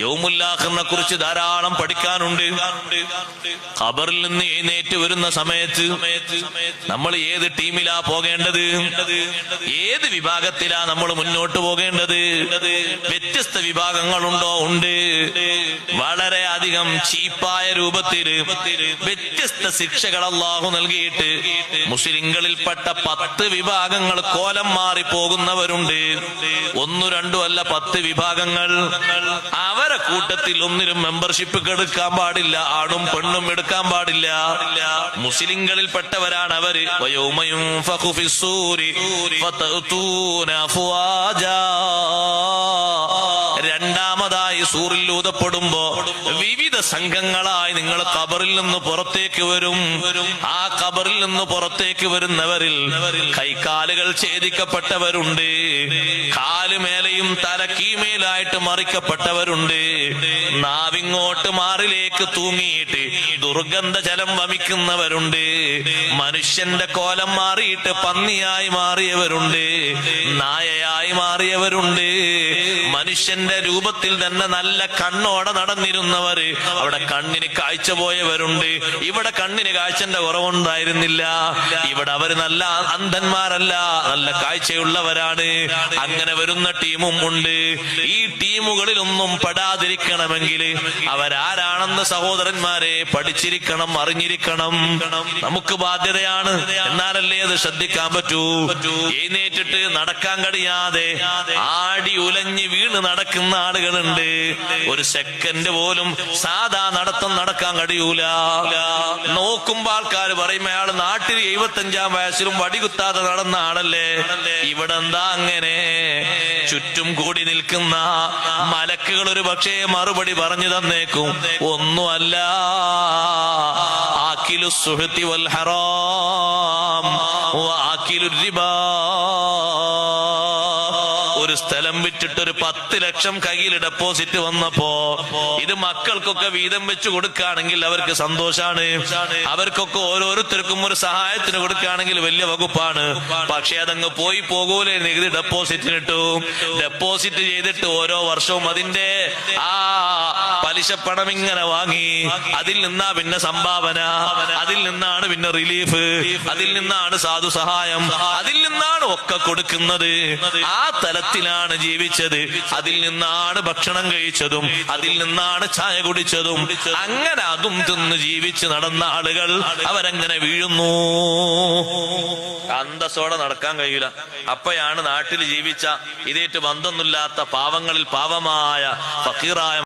യൗമുൽ ആഖിറിനെ കുറിച്ച് ധാരാളം പഠിക്കാനുണ്ട്. ഖബറിൽ നിന്ന് എഴുന്നേറ്റ് വരുന്ന സമയത്ത് നമ്മൾ ഏത് ടീമിലാ പോകേണ്ടത്, ഏത് വിഭാഗത്തിലാ നമ്മൾ മുന്നോട്ട് പോകേണ്ടത്? വ്യത്യസ്ത വിഭാഗങ്ങളുണ്ടോ? ഉണ്ട്. വളരെ അധികം ചീപ്പായ രൂപത്തിൽ വ്യത്യസ്ത ശിക്ഷകൾ അല്ലാഹു നൽകിയിട്ട് മുസ്ലിങ്ങളിൽപ്പെട്ട 10 വിഭാഗങ്ങൾ കോലം മാറി പോകുന്നവരുണ്ട്. 1, 2 അല്ല, 10 വിഭാഗങ്ങൾ. അവരെ കൂട്ടത്തിൽ ഒന്നിനും മെമ്പർഷിപ്പ് എടുക്കാൻ പാടില്ല, ആണും പെണ്ണും എടുക്കാൻ പാടില്ല. മുസ്ലിങ്ങളിൽപ്പെട്ടവരാണ് അവര്. രണ്ടാമതായി സൂറിൽ ഊതപ്പെടുമ്പോ വിവിധ സംഘങ്ങളായി നിങ്ങൾ ഖബറിൽ നിന്ന് പുറത്തേക്ക് വരും. ആ ഖബറിൽ നിന്ന് പുറത്തേക്ക് വരുന്നവരിൽ കൈകാലുകൾ ഛേദിക്കപ്പെട്ടവരുണ്ട്, കാലുമേലെയും തലക്കീമേലായിട്ട് മറിക്കപ്പെട്ടവരുണ്ട്, നാവിങ്ങോട്ട് മാറിലേക്ക് തൂങ്ങിയിട്ട് ദുർഗന്ധ ജലം വമിക്കുന്നവരുണ്ട്, മനുഷ്യന്റെ കോലം മാറിയിട്ട് പന്നിയായി മാറിയവരുണ്ട്, നായയായി മാറിയവരുണ്ട്, മനുഷ്യന്റെ രൂപത്തിൽ തന്നെ നല്ല കണ്ണോടെ നടന്നിരുന്നവര് അവിടെ കണ്ണിന് കാഴ്ച പോയവരുണ്ട്. ഇവിടെ കണ്ണിന് കാഴ്ചന്റെ കുറവുണ്ടായിരുന്നില്ല, ഇവിടെ അവര് നല്ല അന്ധന്മാരല്ല, നല്ല കാഴ്ചയുള്ളവരാണ്. അങ്ങനെ വരുന്ന ടീമും ഉണ്ട്. ഈ ടീമുകളിലൊന്നും പെടാതിരിക്കണമെങ്കിൽ അവരാരാണെന്ന് സഹോദരന്മാരെ പഠിച്ചിരിക്കണം, അറിഞ്ഞിരിക്കണം. നമുക്ക് ബാധ്യതയാണ്, എന്നാലല്ലേ അത് ശ്രദ്ധിക്കാൻ പറ്റൂ. എഴുന്നേറ്റിട്ട് നടക്കാൻ കഴിയാതെ ആടി ഉലഞ്ഞ് വീണ് നടക്കുന്ന ആളുകളുണ്ട്. ഒരു സെക്കൻഡ് പോലും സാധാ നടത്തം നടക്കാൻ കഴിയൂല. നോക്കുമ്പോ ആൾക്കാർ പറയും അയാൾ നാട്ടിൽ 75-ാം വയസ്സിലും വടികുത്താതെ നടന്ന ആളല്ലേ. ഇവിടെ എന്താ അങ്ങനെ? ചുറ്റും കൂടി നിൽക്കുന്ന മലക്കുകൾ ഒരു പക്ഷേ മറുപടി പറഞ്ഞു തന്നേക്കും, ഒന്നുമല്ല, ആക്കിലു സുഹ്തി വൽ ഹറാം വആക്കിലു റിബാ. ഒരു സ്ഥലം വിറ്റിട്ട് ഒരു 10 ലക്ഷം കയ്യിൽ ഡെപ്പോസിറ്റ് വന്നപ്പോ ഇത് മക്കൾക്കൊക്കെ വീതം വെച്ച് കൊടുക്കുകയാണെങ്കിൽ അവർക്ക് സന്തോഷാണ്. അവർക്കൊക്കെ ഓരോരുത്തർക്കും ഒരു സഹായത്തിന് കൊടുക്കുകയാണെങ്കിൽ വലിയ വകുപ്പാണ്. പക്ഷെ അതങ്ങ് പോയി പോകൂലേ, നികുതി ഡെപ്പോസിറ്റിനിട്ടു. ഡെപ്പോസിറ്റ് ചെയ്തിട്ട് ഓരോ വർഷവും അതിന്റെ പലിശപ്പണം ഇങ്ങനെ വാങ്ങി, അതിൽ നിന്നാ പിന്നെ സംഭാവന, അതിൽ നിന്നാണ് പിന്നെ റിലീഫ്, അതിൽ നിന്നാണ് സാധു സഹായം, അതിൽ നിന്നാണ് ഒക്കെ കൊടുക്കുന്നത്. ആ തലത്തിലാണ് ജീവിച്ചത്. അതിൽ നിന്നാണ് ഭക്ഷണം കഴിച്ചതും, അതിൽ നിന്നാണ് ചായ കുടിച്ചതും. അങ്ങനെ അതും തിന്ന് ജീവിച്ച് നടന്ന ആളുകൾ അവരെങ്ങനെ വീഴുന്നു? അന്തസ്സോടെ നടക്കാൻ കഴിയില്ല. അപ്പോഴാണ് നാട്ടിൽ ജീവിച്ച ഇതേറ്റ് ബന്ധമൊന്നുമില്ലാത്ത പാവങ്ങളിൽ പാവമായ ഫക്കീറായ